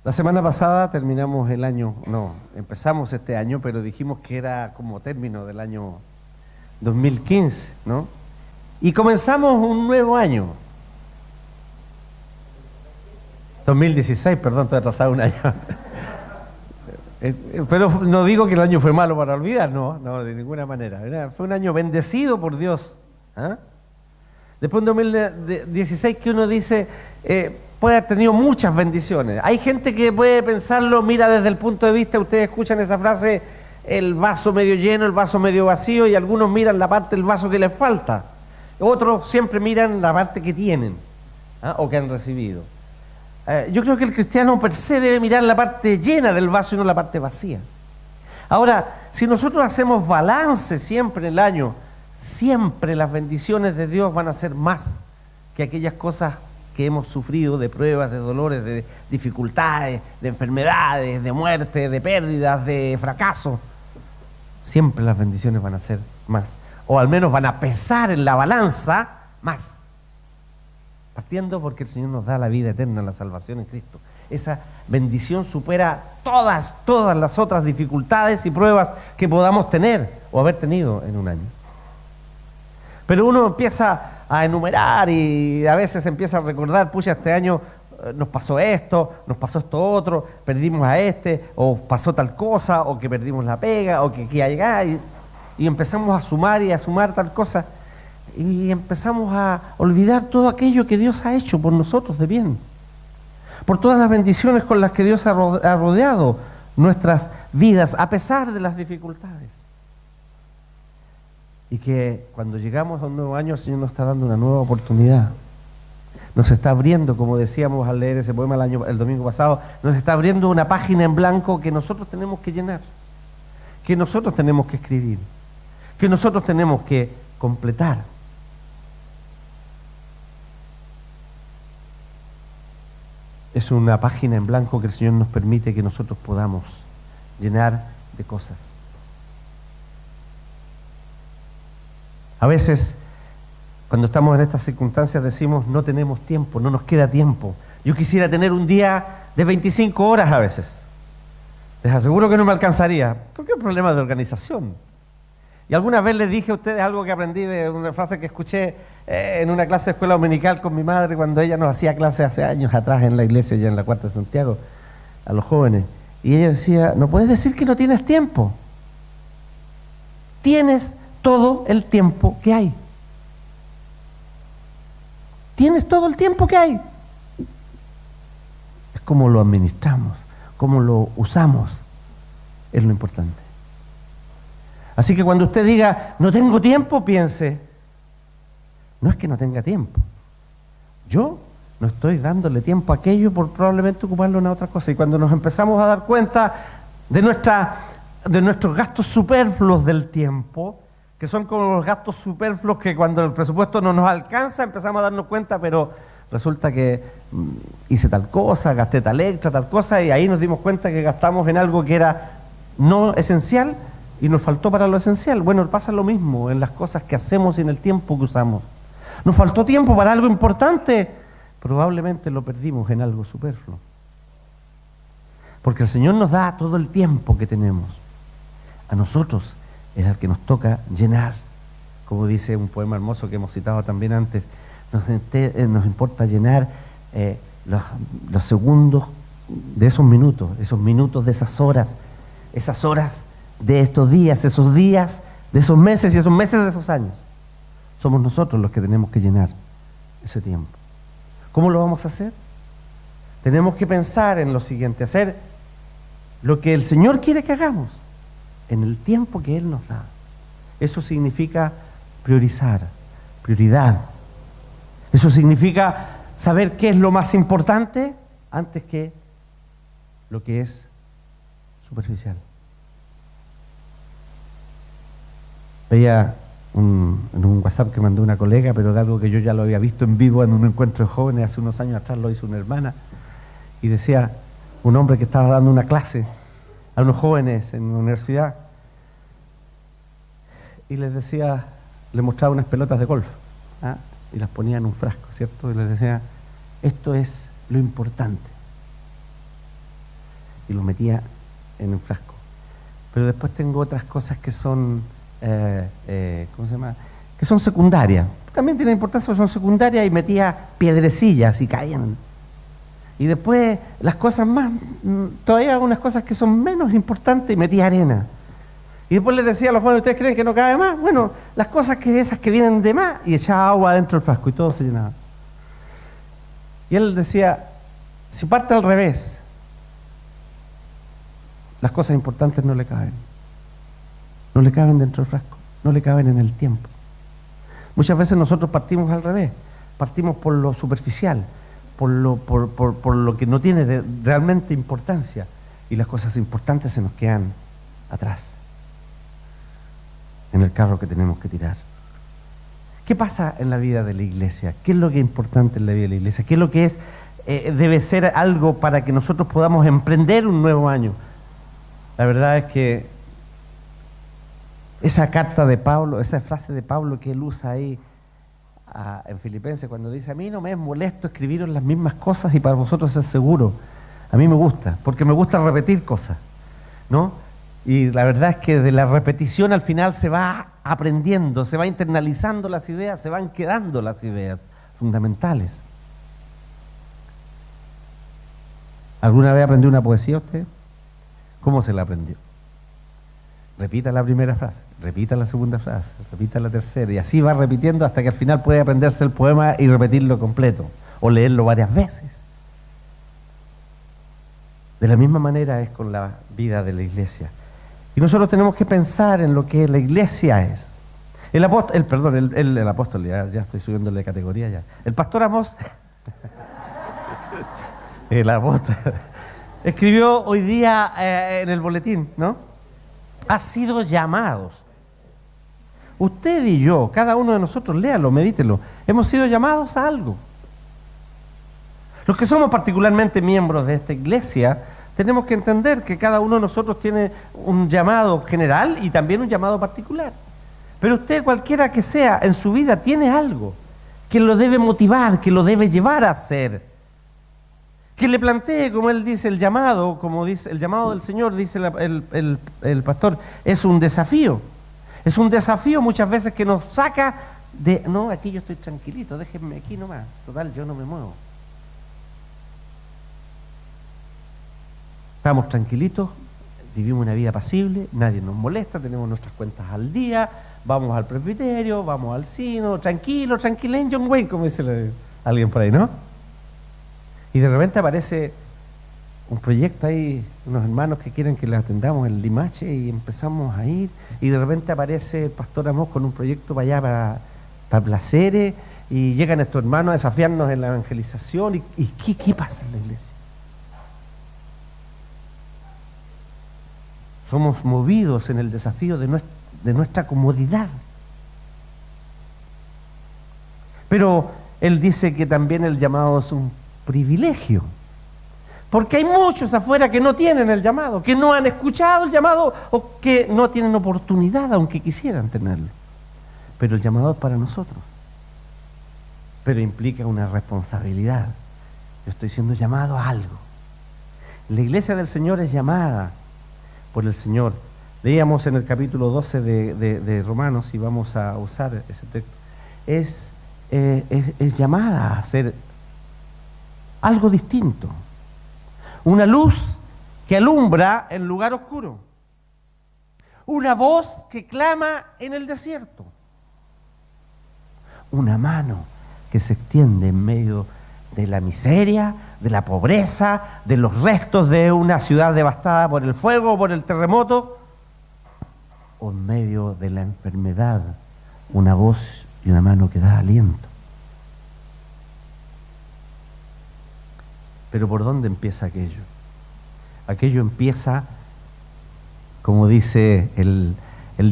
La semana pasada terminamos el año, no, empezamos este año, pero dijimos que era como término del año 2015, ¿no? Y comenzamos un nuevo año. 2016, perdón, estoy atrasado un año. Pero no digo que el año fue malo para olvidar, no, de ninguna manera. Fue un año bendecido por Dios. ¿Ah? Después de 2016 que uno dice, puede haber tenido muchas bendiciones. Hay gente que puede pensarlo, mira desde el punto de vista, ustedes escuchan esa frase, el vaso medio lleno, el vaso medio vacío, y algunos miran la parte del vaso que les falta. Otros siempre miran la parte que tienen, ¿ah? O que han recibido. Yo creo que el cristiano per se debe mirar la parte llena del vaso y no la parte vacía. Ahora, si nosotros hacemos balance siempre en el año, siempre las bendiciones de Dios van a ser más que aquellas cosas que hemos sufrido, de pruebas, de dolores, de dificultades, de enfermedades, de muerte, de pérdidas, de fracaso. Siempre las bendiciones van a ser más, o al menos van a pesar en la balanza más. Partiendo porque el Señor nos da la vida eterna, la salvación en Cristo. Esa bendición supera todas las otras dificultades y pruebas que podamos tener o haber tenido en un año. Pero uno empieza a enumerar y a veces empieza a recordar, pucha, este año nos pasó esto otro, perdimos a este, o pasó tal cosa, o que perdimos la pega, o que hay acá, y empezamos a sumar y a sumar tal cosa. Y empezamos a olvidar todo aquello que Dios ha hecho por nosotros de bien, por todas las bendiciones con las que Dios ha rodeado nuestras vidas a pesar de las dificultades. Y que cuando llegamos a un nuevo año el Señor nos está dando una nueva oportunidad. Nos está abriendo, como decíamos al leer ese poema el domingo pasado, nos está abriendo una página en blanco que nosotros tenemos que llenar, que nosotros tenemos que escribir, que nosotros tenemos que completar. Es una página en blanco que el Señor nos permite que nosotros podamos llenar de cosas. A veces, cuando estamos en estas circunstancias, decimos, no tenemos tiempo, no nos queda tiempo. Yo quisiera tener un día de 25 horas a veces. Les aseguro que no me alcanzaría, porque es un problema de organización. Y alguna vez les dije a ustedes algo que aprendí de una frase que escuché en una clase de escuela dominical con mi madre cuando ella nos hacía clases hace años atrás en la iglesia, ya en la Cuarta de Santiago, a los jóvenes. Y ella decía, no puedes decir que no tienes tiempo. Tienes todo el tiempo que hay. Tienes todo el tiempo que hay. Es como lo administramos, cómo lo usamos, es lo importante. Así que cuando usted diga, no tengo tiempo, piense, no es que no tenga tiempo. Yo no estoy dándole tiempo a aquello por probablemente ocuparlo en otra cosa. Y cuando nos empezamos a dar cuenta de nuestros gastos superfluos del tiempo, que son como los gastos superfluos que cuando el presupuesto no nos alcanza empezamos a darnos cuenta, pero resulta que hice tal cosa, gasté tal extra, tal cosa, y ahí nos dimos cuenta que gastamos en algo que era no esencial y nos faltó para lo esencial. Bueno, pasa lo mismo en las cosas que hacemos y en el tiempo que usamos. Nos faltó tiempo para algo importante, probablemente lo perdimos en algo superfluo. Porque el Señor nos da todo el tiempo que tenemos. A nosotros es el que nos toca llenar. Como dice un poema hermoso que hemos citado también antes, nos importa llenar los segundos de esos minutos de esas horas de estos días, esos días de esos meses y esos meses de esos años. Somos nosotros los que tenemos que llenar ese tiempo. ¿Cómo lo vamos a hacer? Tenemos que pensar en lo siguiente, hacer lo que el Señor quiere que hagamos en el tiempo que Él nos da. Eso significa priorizar, prioridad. Eso significa saber qué es lo más importante antes que lo que es superficial. Veía en un WhatsApp que mandó una colega, pero de algo que yo ya lo había visto en vivo en un encuentro de jóvenes hace unos años atrás, lo hizo una hermana, y decía un hombre que estaba dando una clase a unos jóvenes en una universidad, y les decía, les mostraba unas pelotas de golf, y las ponía en un frasco, ¿cierto? Y les decía, esto es lo importante. y lo metía en el frasco. Pero después tengo otras cosas que son, ¿cómo se llama? Que son secundarias. También tienen importancia porque son secundarias, y metía piedrecillas y caían. Y después las cosas más, todavía algunas cosas que son menos importantes, y metía arena. Y después les decía a los jóvenes, ¿ustedes creen que no cabe más? Bueno, las cosas que esas que vienen de más, y echaba agua dentro del frasco y todo se llenaba. Y él decía, si parte al revés, las cosas importantes no le caben. No le caben dentro del frasco, no le caben en el tiempo. Muchas veces nosotros partimos al revés, partimos por lo superficial, por lo que no tiene realmente importancia, y las cosas importantes se nos quedan atrás, en el carro que tenemos que tirar. ¿Qué pasa en la vida de la iglesia? ¿Qué es lo que es importante en la vida de la iglesia? ¿Qué es lo que debe ser algo para que nosotros podamos emprender un nuevo año? La verdad es que esa carta de Pablo, esa frase de Pablo que él usa ahí en Filipenses, cuando dice, a mí no me es molesto escribiros las mismas cosas y para vosotros es seguro. A mí me gusta, porque me gusta repetir cosas, ¿no? Y la verdad es que de la repetición al final se va aprendiendo, se va internalizando las ideas, se van quedando las ideas fundamentales. ¿Alguna vez aprendió una poesía usted? ¿Cómo se la aprendió? Repita la primera frase, repita la segunda frase, repita la tercera, y así va repitiendo hasta que al final puede aprenderse el poema y repetirlo completo, o leerlo varias veces. De la misma manera es con la vida de la iglesia. Y nosotros tenemos que pensar en lo que la iglesia es. El apóstol, ya estoy subiéndole de categoría ya. El pastor Amós, el apóstol, escribió hoy día en el boletín, ¿no? Ha sido llamados. Usted y yo, cada uno de nosotros, léalo, medítelo. Hemos sido llamados a algo. Los que somos particularmente miembros de esta iglesia, tenemos que entender que cada uno de nosotros tiene un llamado general y también un llamado particular. Pero usted, cualquiera que sea en su vida, tiene algo que lo debe motivar, que lo debe llevar a hacer. Que le plantee, como él dice, el llamado, como dice el llamado del Señor, dice el pastor, es un desafío. Es un desafío muchas veces que nos saca de, no, aquí yo estoy tranquilito, déjenme aquí nomás, total, yo no me muevo. Estamos tranquilitos, vivimos una vida pasible, nadie nos molesta, tenemos nuestras cuentas al día, vamos al presbiterio, vamos al sino, tranquilo, tranquilen, John Wayne, como dice alguien por ahí, ¿no? Y de repente aparece un proyecto ahí, unos hermanos que quieren que les atendamos en Limache, y empezamos a ir, y de repente aparece el pastor Amós con un proyecto para allá, para Placeres, y llegan estos hermanos a desafiarnos en la evangelización. ¿Y qué pasa en la iglesia? Somos movidos en el desafío de nuestra comodidad. Pero él dice que también el llamado es un privilegio, porque hay muchos afuera que no tienen el llamado, que no han escuchado el llamado, o que no tienen oportunidad aunque quisieran tenerlo. Pero el llamado es para nosotros, pero implica una responsabilidad. Yo estoy siendo llamado a algo. La iglesia del Señor es llamada por el Señor. Leíamos en el capítulo 12 de Romanos, y vamos a usar ese texto, es llamada a hacer algo distinto. Una luz que alumbra en lugar oscuro. Una voz que clama en el desierto. Una mano que se extiende en medio de la miseria, de la pobreza, de los restos de una ciudad devastada por el fuego o por el terremoto, o en medio de la enfermedad. Una voz y una mano que da aliento. Pero ¿por dónde empieza aquello? Aquello empieza, como dice el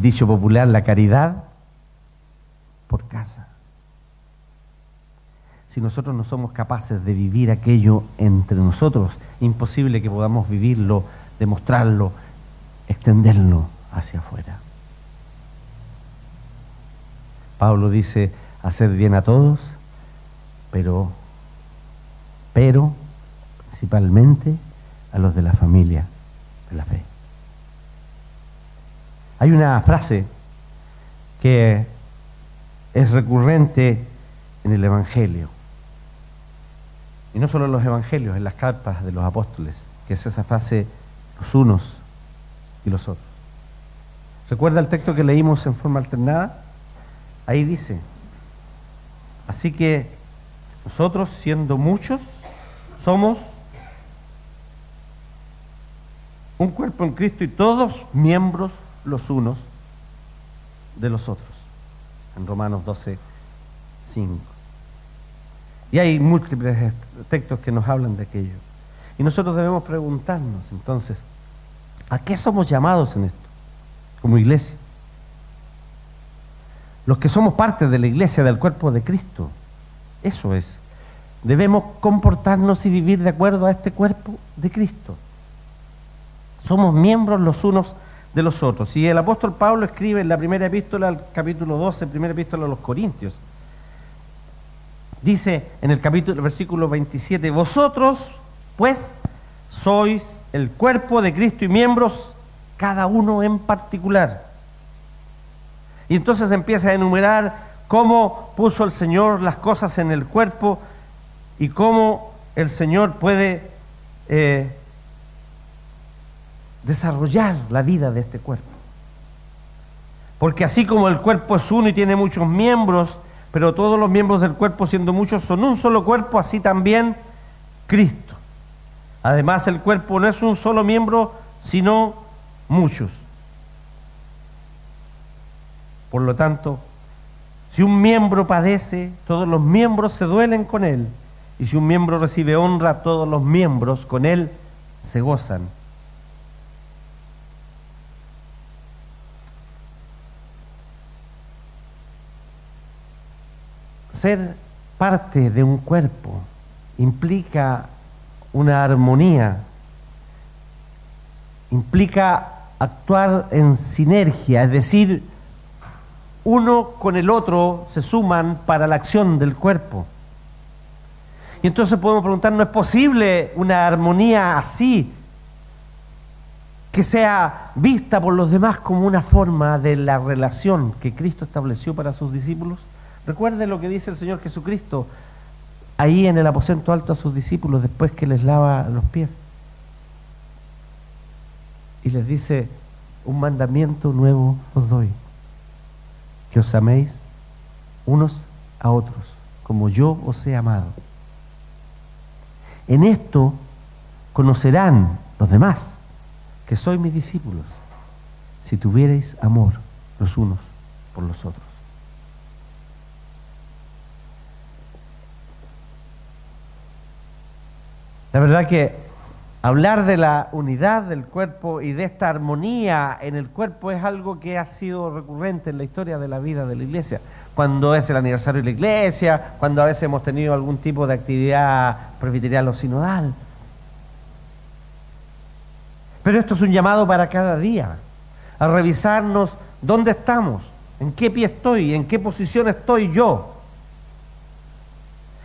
dicho popular, la caridad por casa. Si nosotros no somos capaces de vivir aquello entre nosotros, imposible que podamos vivirlo, demostrarlo, extenderlo hacia afuera. Pablo dice, haced bien a todos, pero principalmente a los de la familia de la fe. Hay una frase que es recurrente en el Evangelio, y no solo en los Evangelios, en las cartas de los apóstoles, que es esa frase, los unos y los otros. ¿Recuerda el texto que leímos en forma alternada? Ahí dice: así que nosotros, siendo muchos, somos un cuerpo en Cristo y todos miembros los unos de los otros. En Romanos 12:5. Y hay múltiples textos que nos hablan de aquello. Y nosotros debemos preguntarnos, entonces, ¿a qué somos llamados en esto, como iglesia? Los que somos parte de la iglesia, del cuerpo de Cristo, eso es. Debemos comportarnos y vivir de acuerdo a este cuerpo de Cristo. Somos miembros los unos de los otros. Y el apóstol Pablo escribe en la primera epístola, al capítulo 12, primera epístola a los Corintios. Dice en el versículo 27, vosotros, pues, sois el cuerpo de Cristo y miembros, cada uno en particular. Y entonces empieza a enumerar cómo puso el Señor las cosas en el cuerpo y cómo el Señor puede desarrollar la vida de este cuerpo. Porque así como el cuerpo es uno y tiene muchos miembros, pero todos los miembros del cuerpo, siendo muchos, son un solo cuerpo, así también Cristo. Además, el cuerpo no es un solo miembro, sino muchos. Por lo tanto, si un miembro padece, todos los miembros se duelen con él. Y si un miembro recibe honra, todos los miembros con él se gozan. Ser parte de un cuerpo implica una armonía, implica actuar en sinergia, es decir, uno con el otro se suman para la acción del cuerpo. Y entonces podemos preguntar, ¿no es posible una armonía así, que sea vista por los demás como una forma de la relación que Cristo estableció para sus discípulos? Recuerde lo que dice el Señor Jesucristo ahí en el aposento alto a sus discípulos después que les lava los pies. Y les dice, un mandamiento nuevo os doy, que os améis unos a otros, como yo os he amado. En esto conocerán los demás que sois mis discípulos, si tuviereis amor los unos por los otros. La verdad que hablar de la unidad del cuerpo y de esta armonía en el cuerpo es algo que ha sido recurrente en la historia de la vida de la iglesia. Cuando es el aniversario de la iglesia, cuando a veces hemos tenido algún tipo de actividad presbiterial o sinodal. Pero esto es un llamado para cada día, a revisarnos dónde estamos, en qué pie estoy, en qué posición estoy yo.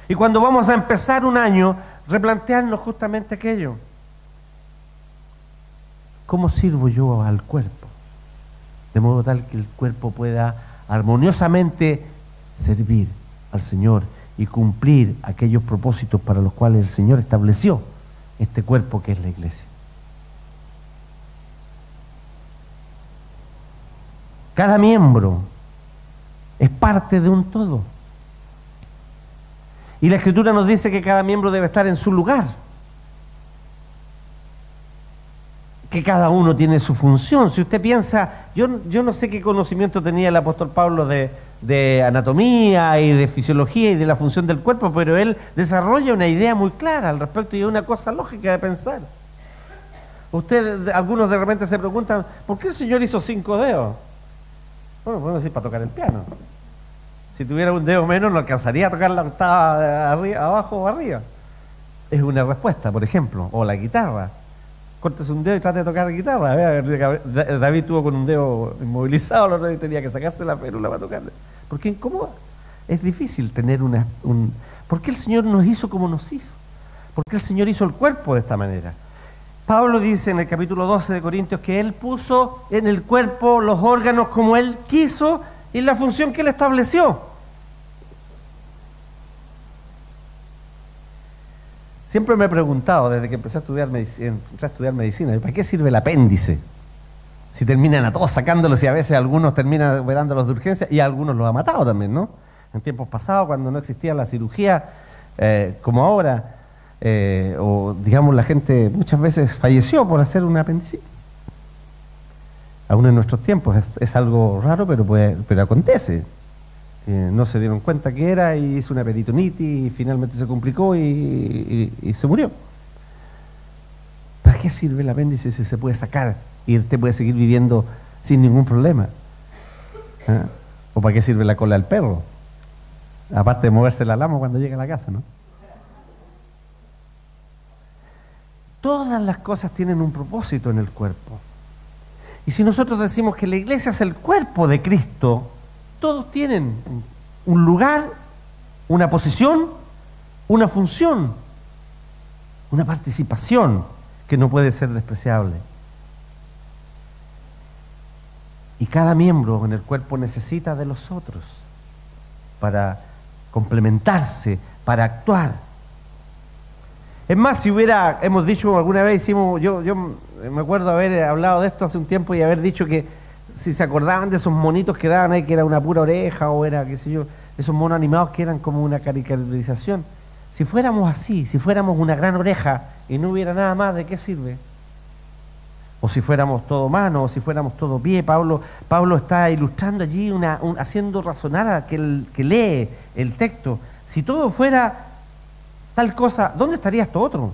Y cuando vamos a empezar un año, replantearnos justamente aquello. ¿Cómo sirvo yo al cuerpo? De modo tal que el cuerpo pueda armoniosamente servir al Señor y cumplir aquellos propósitos para los cuales el Señor estableció este cuerpo que es la iglesia. Cada miembro es parte de un todo. Y la Escritura nos dice que cada miembro debe estar en su lugar, que cada uno tiene su función. Si usted piensa, yo no sé qué conocimiento tenía el apóstol Pablo de anatomía y de fisiología y de la función del cuerpo, pero él desarrolla una idea muy clara al respecto y es una cosa lógica de pensar. Algunos de repente se preguntan, ¿por qué el Señor hizo 5 dedos? Bueno, podemos decir para tocar el piano. Si tuviera un dedo menos, no alcanzaría a tocar la octava de arriba, abajo o arriba. Es una respuesta, por ejemplo. O la guitarra. Córtese un dedo y trate de tocar la guitarra. David tuvo con un dedo inmovilizado, el otro día tenía que sacarse la férula para tocarle. Porque incomoda. Es difícil tener ¿Por qué el Señor nos hizo como nos hizo? ¿Por qué el Señor hizo el cuerpo de esta manera? Pablo dice en el capítulo 12 de Corintios que Él puso en el cuerpo los órganos como Él quiso y la función que Él estableció. Siempre me he preguntado, desde que empecé a estudiar medicina, ¿para qué sirve el apéndice? Si terminan a todos sacándolos y a veces algunos terminan operándolos de urgencia y a algunos los ha matado también, ¿no? En tiempos pasados, cuando no existía la cirugía como ahora, o digamos la gente muchas veces falleció por hacer una apendicitis. Aún en nuestros tiempos es algo raro, pero acontece. No se dieron cuenta que era y hizo una peritonitis y finalmente se complicó y se murió. ¿Para qué sirve el apéndice si se puede sacar y usted puede seguir viviendo sin ningún problema? ¿Ah? ¿O para qué sirve la cola del perro? Aparte de moverse la lama cuando llega a la casa, ¿no? Todas las cosas tienen un propósito en el cuerpo. Y si nosotros decimos que la iglesia es el cuerpo de Cristo, todos tienen un lugar, una posición, una función, una participación que no puede ser despreciable. Y cada miembro en el cuerpo necesita de los otros para complementarse, para actuar. Es más, hemos dicho alguna vez, yo me acuerdo haber hablado de esto hace un tiempo y haber dicho que si se acordaban de esos monitos que daban ahí, que era una pura oreja o era, qué sé yo, esos monos animados que eran como una caricaturización. Si fuéramos así, si fuéramos una gran oreja y no hubiera nada más, ¿de qué sirve? O si fuéramos todo mano, o si fuéramos todo pie. Pablo está ilustrando allí, haciendo razonar a aquel que lee el texto. Si todo fuera tal cosa, ¿dónde estaría esto otro?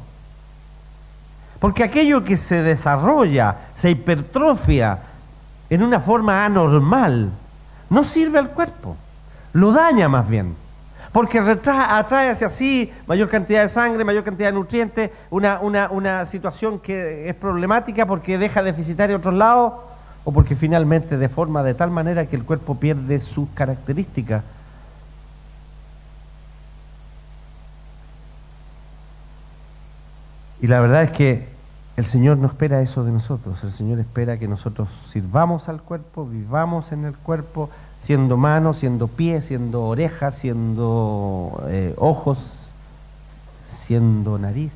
Porque aquello que se desarrolla, se hipertrofia en una forma anormal, no sirve al cuerpo, lo daña más bien, porque atrae hacia sí mayor cantidad de sangre, mayor cantidad de nutrientes, una situación que es problemática porque deja deficitario otros lados, o porque finalmente deforma de tal manera que el cuerpo pierde sus características. Y la verdad es que el Señor no espera eso de nosotros. El Señor espera que nosotros sirvamos al cuerpo, vivamos en el cuerpo, siendo manos, siendo pies, siendo orejas, siendo ojos, siendo nariz.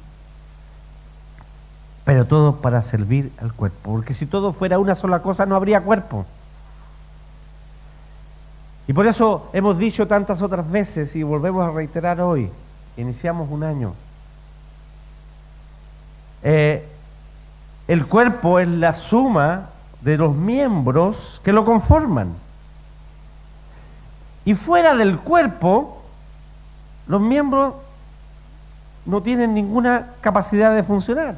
Pero todo para servir al cuerpo. Porque si todo fuera una sola cosa, no habría cuerpo. Y por eso hemos dicho tantas otras veces y volvemos a reiterar hoy, iniciamos un año. El cuerpo es la suma de los miembros que lo conforman. Y fuera del cuerpo, los miembros no tienen ninguna capacidad de funcionar.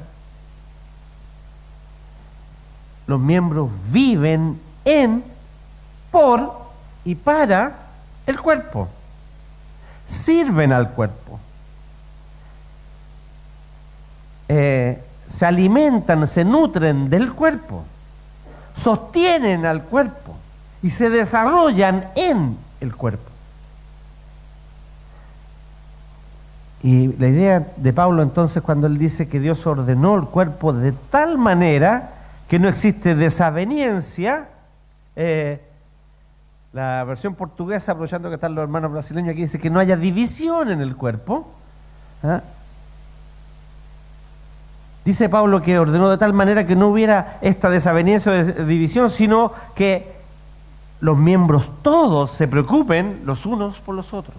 Los miembros viven en, por y para el cuerpo. Sirven al cuerpo. Se alimentan, se nutren del cuerpo, sostienen al cuerpo y se desarrollan en el cuerpo. Y la idea de Pablo entonces cuando él dice que Dios ordenó el cuerpo de tal manera que no existe desaveniencia, la versión portuguesa, aprovechando que están los hermanos brasileños aquí, dice que no haya división en el cuerpo. ¿Ah? Dice Pablo que ordenó de tal manera que no hubiera esta desaveniencia o división, sino que los miembros todos se preocupen los unos por los otros.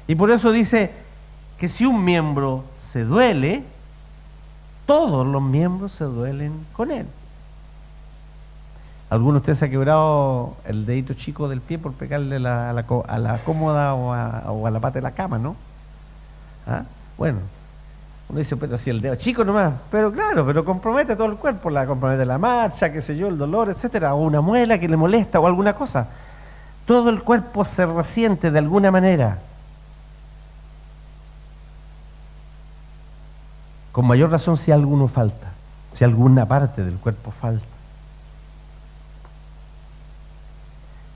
Y por eso dice que si un miembro se duele, todos los miembros se duelen con él. ¿Alguno de ustedes se ha quebrado el dedito chico del pie por pegarle a la cómoda o a la pata de la cama, no? ¿Ah? Bueno. Uno dice, pero si el dedo chico nomás, pero claro, pero compromete todo el cuerpo, compromete la marcha, qué sé yo, el dolor, etcétera, o una muela que le molesta o alguna cosa. Todo el cuerpo se resiente de alguna manera. Con mayor razón si alguno falta, si alguna parte del cuerpo falta.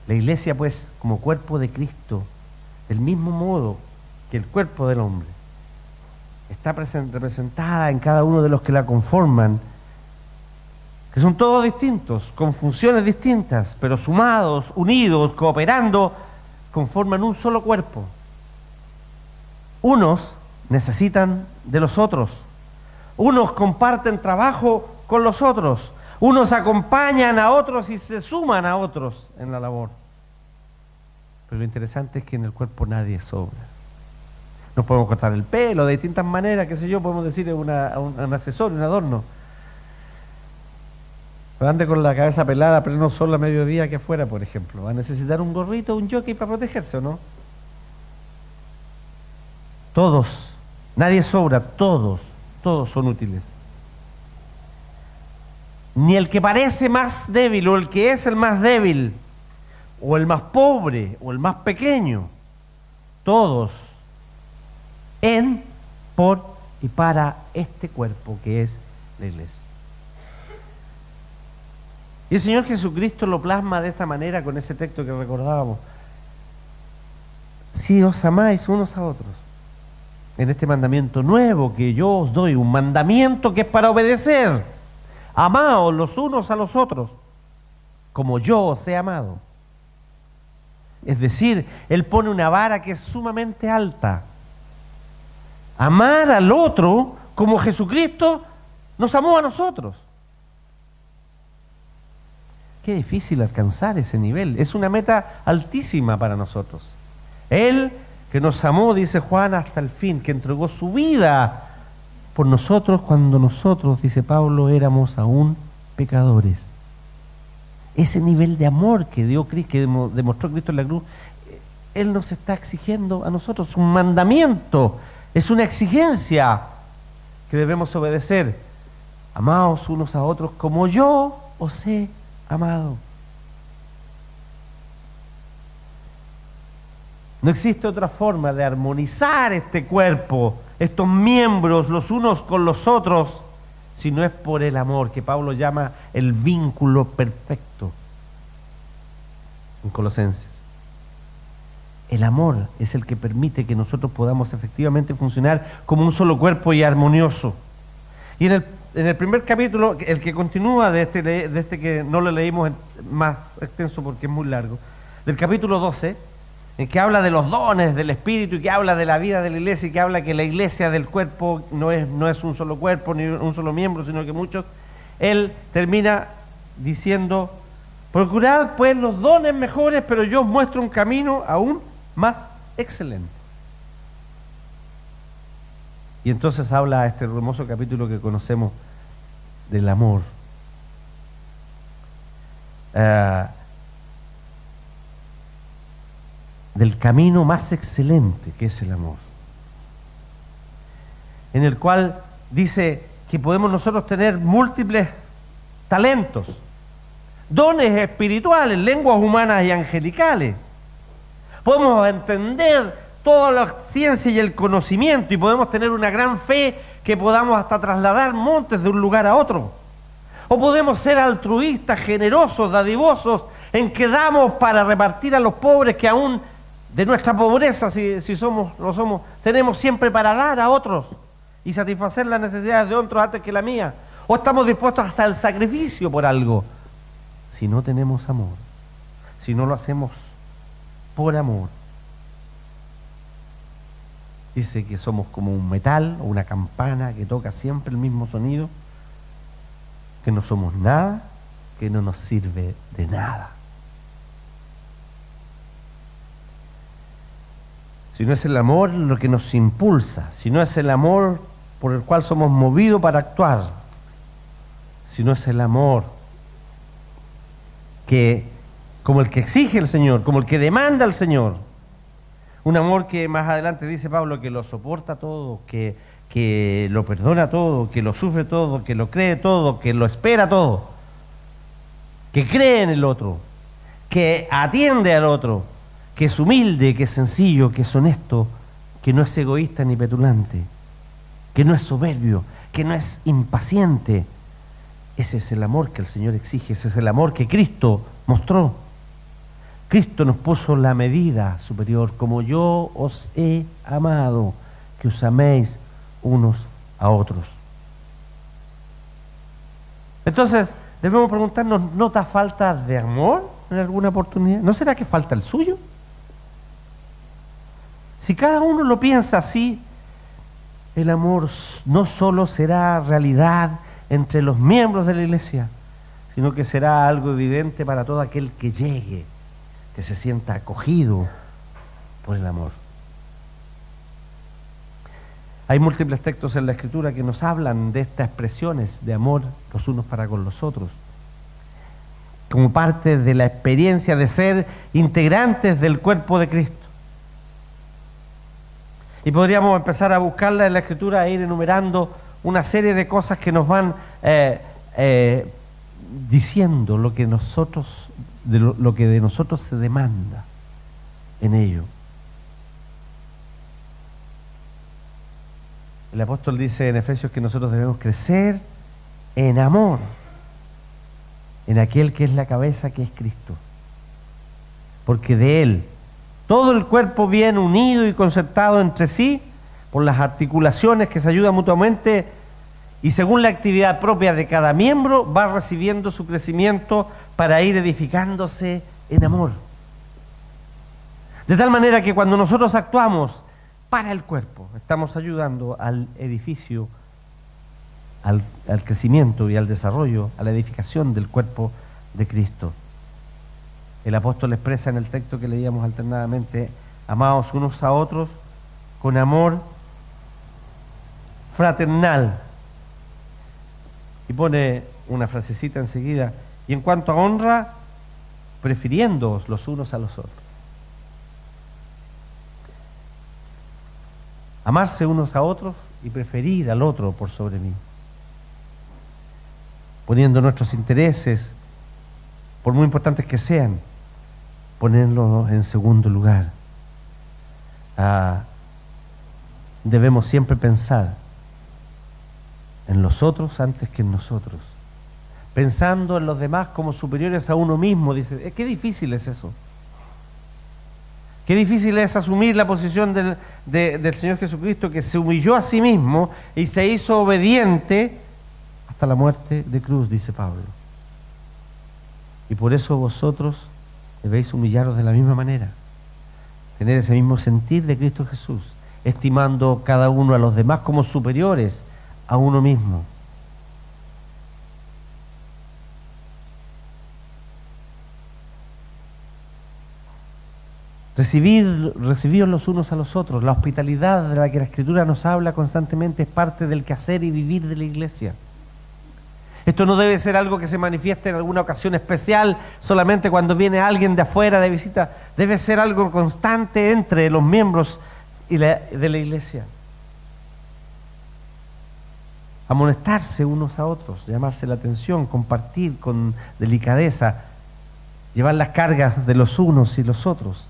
La iglesia, pues, como cuerpo de Cristo, del mismo modo que el cuerpo del hombre, está representada en cada uno de los que la conforman, que son todos distintos, con funciones distintas, pero sumados, unidos, cooperando, conforman un solo cuerpo. Unos necesitan de los otros, unos comparten trabajo con los otros, unos acompañan a otros y se suman a otros en la labor. Pero lo interesante es que en el cuerpo nadie sobra. Nos podemos cortar el pelo de distintas maneras, qué sé yo, podemos decir un accesorio, un adorno. Pero ande con la cabeza pelada, pleno sol a mediodía aquí afuera, por ejemplo. Va a necesitar un gorrito, un jockey para protegerse, ¿o no? Todos, nadie sobra, todos son útiles. Ni el que parece más débil, o el que es el más débil, o el más pobre, o el más pequeño, todos en, por y para este cuerpo que es la iglesia. Y el Señor Jesucristo lo plasma de esta manera con ese texto que recordábamos. Si os amáis unos a otros, en este mandamiento nuevo que yo os doy, un mandamiento que es para obedecer, amaos los unos a los otros, como yo os he amado. Es decir, Él pone una vara que es sumamente alta. Amar al otro como Jesucristo nos amó a nosotros. Qué difícil alcanzar ese nivel. Es una meta altísima para nosotros. Él que nos amó, dice Juan, hasta el fin, que entregó su vida por nosotros cuando nosotros, dice Pablo, éramos aún pecadores. Ese nivel de amor que dio Cristo, que demostró Cristo en la cruz, Él nos está exigiendo a nosotros un mandamiento, es una exigencia que debemos obedecer. Amaos unos a otros como yo os he amado. No existe otra forma de armonizar este cuerpo, estos miembros los unos con los otros, si no es por el amor, que Pablo llama el vínculo perfecto en Colosenses. El amor es el que permite que nosotros podamos efectivamente funcionar como un solo cuerpo y armonioso. Y en el primer capítulo, el que continúa de este que no lo leímos más extenso porque es muy largo, del capítulo 12, en que habla de los dones del Espíritu y que habla de la vida de la iglesia y que habla que la iglesia del cuerpo no es un solo cuerpo ni un solo miembro, sino que muchos, él termina diciendo: procurad pues los dones mejores, pero yo os muestro un camino aún más excelente. Y entonces habla este hermoso capítulo que conocemos del amor. Del camino más excelente que es el amor, en el cual dice que podemos nosotros tener múltiples talentos, dones espirituales, lenguas humanas y angelicales. Podemos entender toda la ciencia y el conocimiento y podemos tener una gran fe que podamos hasta trasladar montes de un lugar a otro. O podemos ser altruistas, generosos, dadivosos, en que damos para repartir a los pobres, que aún de nuestra pobreza, si lo somos, tenemos siempre para dar a otros y satisfacer las necesidades de otros antes que la mía. O estamos dispuestos hasta el sacrificio por algo. Si no tenemos amor, si no lo hacemos por amor, dice que somos como un metal o una campana que toca siempre el mismo sonido, que no somos nada, que no nos sirve de nada. Si no es el amor lo que nos impulsa, si no es el amor por el cual somos movidos para actuar, si no es el amor que, como el que exige el Señor, como el que demanda el Señor, un amor que más adelante dice Pablo que lo soporta todo, que lo perdona todo, que lo sufre todo, que lo cree todo, que lo espera todo, que cree en el otro, que atiende al otro, que es humilde, que es sencillo, que es honesto, que no es egoísta ni petulante, que no es soberbio, que no es impaciente. Ese es el amor que el Señor exige, ese es el amor que Cristo mostró. Cristo nos puso la medida superior, como yo os he amado, que os améis unos a otros. Entonces, debemos preguntarnos, ¿nota falta de amor en alguna oportunidad? ¿No será que falta el suyo? Si cada uno lo piensa así, el amor no solo será realidad entre los miembros de la iglesia, sino que será algo evidente para todo aquel que llegue, que se sienta acogido por el amor. Hay múltiples textos en la Escritura que nos hablan de estas expresiones de amor los unos para con los otros, como parte de la experiencia de ser integrantes del cuerpo de Cristo. Y podríamos empezar a buscarla en la Escritura e ir enumerando una serie de cosas que nos van diciendo lo que nosotros, lo que de nosotros se demanda en ello. El apóstol dice en Efesios que nosotros debemos crecer en amor, en aquel que es la cabeza, que es Cristo. Porque de Él todo el cuerpo bien unido y concertado entre sí por las articulaciones que se ayudan mutuamente y según la actividad propia de cada miembro va recibiendo su crecimiento para ir edificándose en amor. De tal manera que cuando nosotros actuamos para el cuerpo, estamos ayudando al edificio, al crecimiento y al desarrollo, a la edificación del cuerpo de Cristo. El apóstol expresa en el texto que leíamos alternadamente: amados unos a otros con amor fraternal. Y pone una frasecita enseguida: y en cuanto a honra, prefiriéndoos los unos a los otros. Amarse unos a otros y preferir al otro por sobre mí. Poniendo nuestros intereses, por muy importantes que sean, ponerlos en segundo lugar. Debemos siempre pensar en los otros antes que en nosotros, pensando en los demás como superiores a uno mismo. Dice, qué difícil es eso. Qué difícil es asumir la posición del Señor Jesucristo, que se humilló a sí mismo y se hizo obediente hasta la muerte de cruz, dice Pablo. Y por eso vosotros debéis humillaros de la misma manera, tener ese mismo sentir de Cristo Jesús, estimando cada uno a los demás como superiores a uno mismo. Recibid los unos a los otros. La hospitalidad de la que la Escritura nos habla constantemente es parte del quehacer y vivir de la iglesia. Esto no debe ser algo que se manifieste en alguna ocasión especial, solamente cuando viene alguien de afuera de visita. Debe ser algo constante entre los miembros de la iglesia. Amonestarse unos a otros, llamarse la atención, compartir con delicadeza, llevar las cargas de los unos y los otros.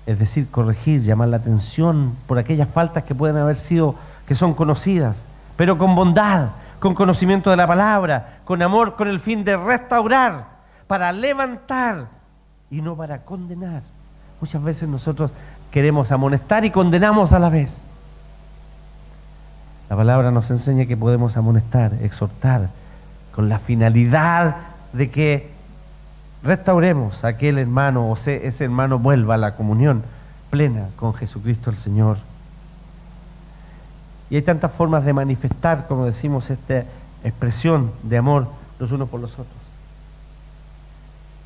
Es decir, corregir, llamar la atención por aquellas faltas que pueden haber sido, que son conocidas, pero con bondad, con conocimiento de la palabra, con amor, con el fin de restaurar, para levantar y no para condenar. Muchas veces nosotros queremos amonestar y condenamos a la vez. La palabra nos enseña que podemos amonestar, exhortar, con la finalidad de que restauremos a aquel hermano, o sea, ese hermano vuelva a la comunión plena con Jesucristo el Señor. Y hay tantas formas de manifestar, como decimos, esta expresión de amor los unos por los otros.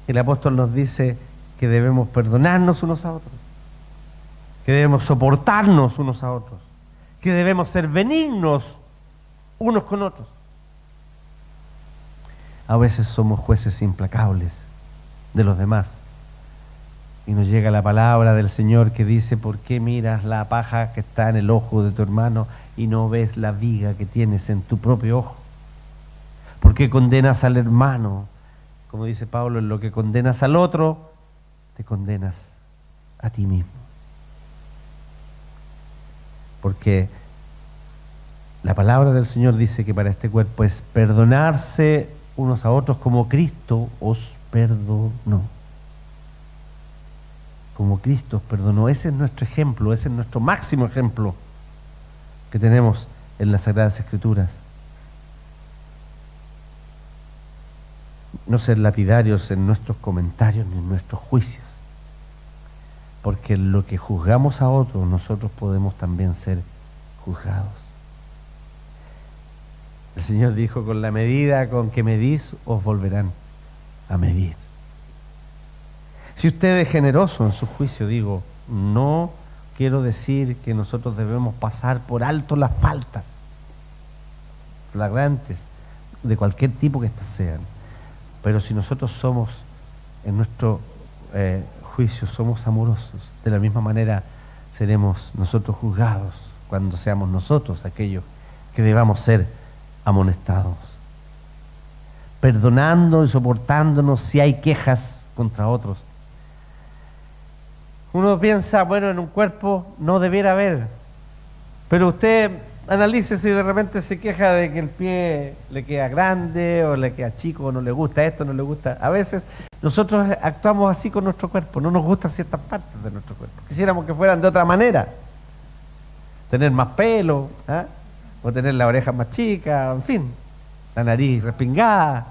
El apóstol nos dice que debemos perdonarnos unos a otros, que debemos soportarnos unos a otros, que debemos ser benignos unos con otros. A veces somos jueces implacables de los demás. Y nos llega la palabra del Señor que dice: ¿por qué miras la paja que está en el ojo de tu hermano y no ves la viga que tienes en tu propio ojo? ¿Por qué condenas al hermano? Como dice Pablo, en lo que condenas al otro, te condenas a ti mismo. Porque la palabra del Señor dice que para este cuerpo es perdonarse unos a otros como Cristo os perdonó. Como Cristo os perdonó. Ese es nuestro ejemplo, ese es nuestro máximo ejemplo que tenemos en las Sagradas Escrituras. No ser lapidarios en nuestros comentarios ni en nuestros juicios, porque en lo que juzgamos a otros, nosotros podemos también ser juzgados. El Señor dijo: con la medida con que medís, os volverán a medir. Si usted es generoso en su juicio, digo, no quiero decir que nosotros debemos pasar por alto las faltas flagrantes de cualquier tipo que éstas sean, pero si nosotros somos, en nuestro juicio, somos amorosos, de la misma manera seremos nosotros juzgados cuando seamos nosotros aquellos que debamos ser amonestados, perdonando y soportándonos si hay quejas contra otros. Uno piensa, bueno, en un cuerpo no debiera haber, pero usted analice si de repente se queja de que el pie le queda grande o le queda chico, o no le gusta esto, no le gusta. A veces nosotros actuamos así con nuestro cuerpo, no nos gustan ciertas partes de nuestro cuerpo. Quisiéramos que fueran de otra manera, tener más pelo, ¿eh? O tener la oreja más chica, en fin, la nariz respingada.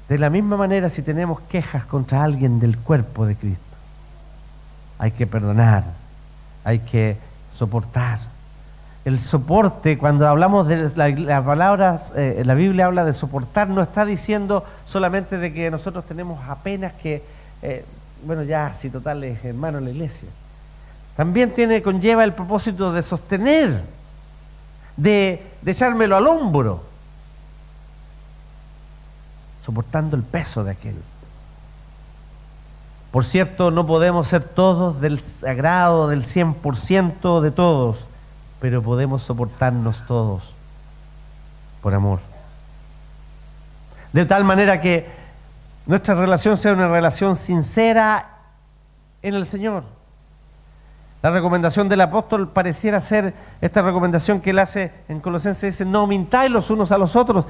De la misma manera, si tenemos quejas contra alguien del cuerpo de Cristo, hay que perdonar, hay que soportar. El soporte, cuando hablamos de las palabras, la Biblia habla de soportar, no está diciendo solamente de que nosotros tenemos apenas que, bueno, ya, si total es hermano en la iglesia. También conlleva el propósito de sostener, de echármelo al hombro, soportando el peso de aquel. Por cierto, no podemos ser todos del agrado del 100% de todos, pero podemos soportarnos todos por amor. De tal manera que nuestra relación sea una relación sincera en el Señor. La recomendación del apóstol pareciera ser esta recomendación que él hace en Colosenses, dice: no mintáis los unos a los otros.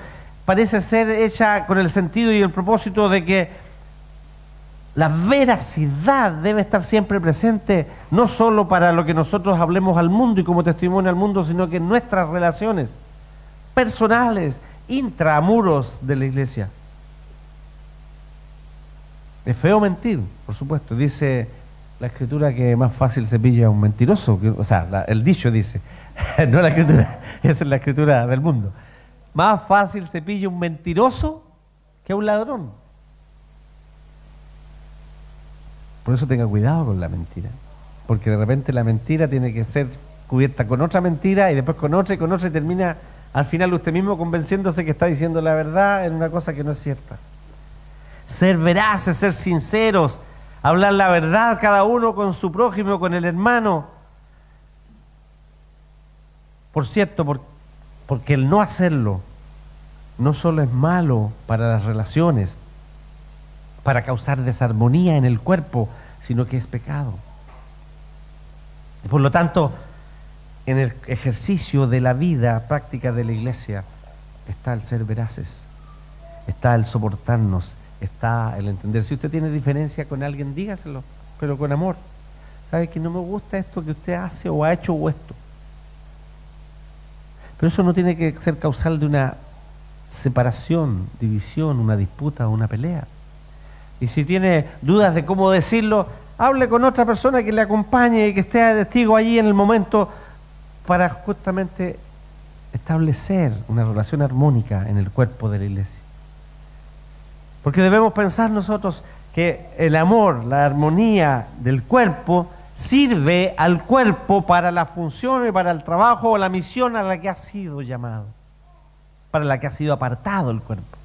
Parece ser hecha con el sentido y el propósito de que la veracidad debe estar siempre presente, no solo para lo que nosotros hablemos al mundo y como testimonio al mundo, sino que en nuestras relaciones personales, intramuros de la iglesia. Es feo mentir, por supuesto. Dice la Escritura que más fácil se pilla a un mentiroso, o sea, el dicho dice, no la Escritura, esa es la Escritura del mundo. Más fácil se pilla un mentiroso que a un ladrón. Por eso tenga cuidado con la mentira, porque de repente la mentira tiene que ser cubierta con otra mentira y después con otra y termina al final usted mismo convenciéndose que está diciendo la verdad en una cosa que no es cierta. Ser veraces, ser sinceros, hablar la verdad cada uno con su prójimo, con el hermano. Por cierto, porque el no hacerlo no solo es malo para las relaciones, para causar desarmonía en el cuerpo, sino que es pecado. Y por lo tanto, en el ejercicio de la vida práctica de la iglesia está el ser veraces, está el soportarnos, está el entender. Si usted tiene diferencia con alguien, dígaselo, pero con amor. ¿Sabe que no me gusta esto que usted hace o ha hecho o esto? Pero eso no tiene que ser causal de una separación, división, una disputa o una pelea. Y si tiene dudas de cómo decirlo, hable con otra persona que le acompañe y que esté de testigo allí en el momento para justamente establecer una relación armónica en el cuerpo de la iglesia. Porque debemos pensar nosotros que el amor, la armonía del cuerpo sirve al cuerpo para la función y para el trabajo o la misión a la que ha sido llamado, para la que ha sido apartado el cuerpo.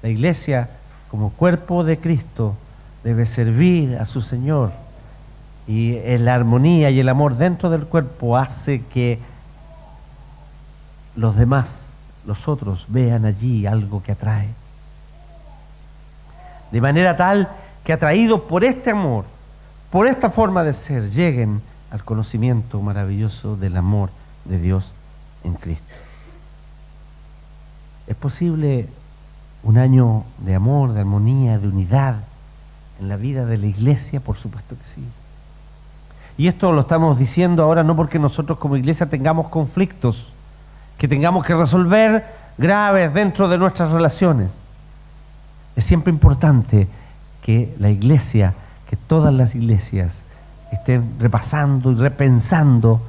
La iglesia, como cuerpo de Cristo, debe servir a su Señor, y la armonía y el amor dentro del cuerpo hace que los demás, los otros, vean allí algo que atrae. De manera tal que, atraídos por este amor, por esta forma de ser, lleguen al conocimiento maravilloso del amor de Dios en Cristo. Es posible un año de amor, de armonía, de unidad en la vida de la iglesia? Por supuesto que sí. Y esto lo estamos diciendo ahora no porque nosotros como iglesia tengamos conflictos que tengamos que resolver graves dentro de nuestras relaciones. Es siempre importante que la iglesia, que todas las iglesias estén repasando y repensando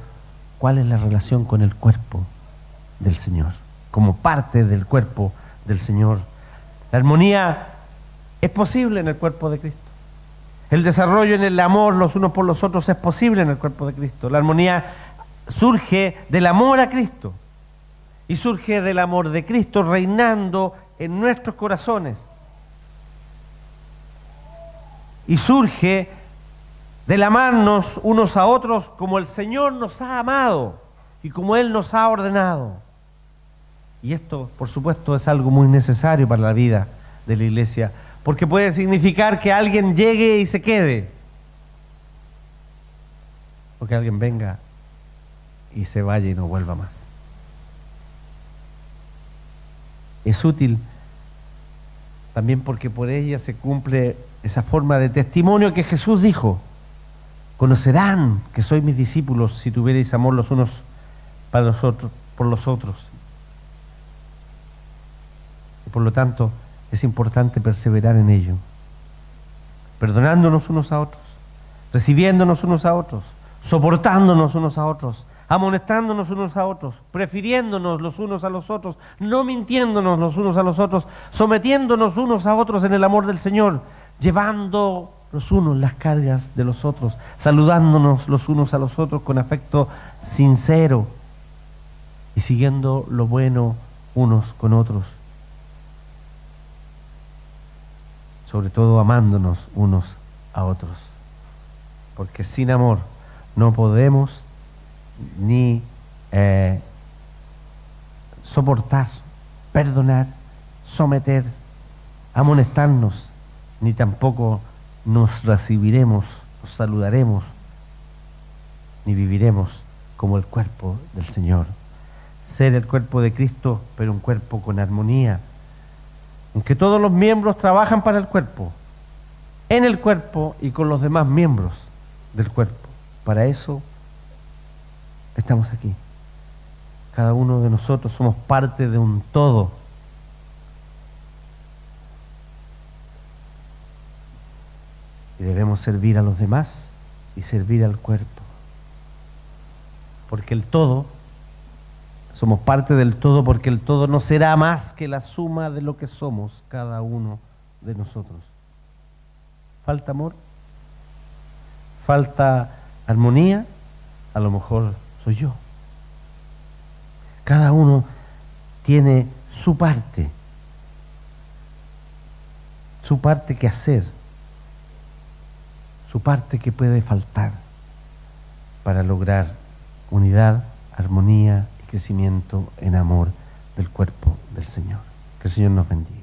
cuál es la relación con el cuerpo del Señor, como parte del cuerpo del Señor. La armonía es posible en el cuerpo de Cristo. El desarrollo en el amor los unos por los otros es posible en el cuerpo de Cristo. La armonía surge del amor a Cristo y surge del amor de Cristo reinando en nuestros corazones. Y surge del amarnos unos a otros como el Señor nos ha amado y como Él nos ha ordenado. Y esto, por supuesto, es algo muy necesario para la vida de la iglesia, porque puede significar que alguien llegue y se quede, o que alguien venga y se vaya y no vuelva más. Es útil también porque por ella se cumple esa forma de testimonio que Jesús dijo: conocerán que sois mis discípulos si tuvierais amor los unos para los otros, por los otros. Y por lo tanto, es importante perseverar en ello, perdonándonos unos a otros, recibiéndonos unos a otros, soportándonos unos a otros, amonestándonos unos a otros, prefiriéndonos los unos a los otros, no mintiéndonos los unos a los otros, sometiéndonos unos a otros en el amor del Señor, llevando los unos las cargas de los otros, saludándonos los unos a los otros con afecto sincero y siguiendo lo bueno unos con otros. Sobre todo amándonos unos a otros, porque sin amor no podemos ni soportar, perdonar, someter, amonestarnos, ni tampoco nos recibiremos, nos saludaremos, ni viviremos como el cuerpo del Señor. Ser el cuerpo de Cristo, pero un cuerpo con armonía, en que todos los miembros trabajan para el cuerpo, en el cuerpo y con los demás miembros del cuerpo. Para eso estamos aquí. Cada uno de nosotros somos parte de un todo. Y debemos servir a los demás y servir al cuerpo. Porque el todo, somos parte del todo, porque el todo no será más que la suma de lo que somos cada uno de nosotros. ¿Falta amor? ¿Falta armonía? A lo mejor soy yo. Cada uno tiene su parte que hacer, su parte que puede faltar para lograr unidad, armonía y crecimiento en amor del cuerpo del Señor. Que el Señor nos bendiga.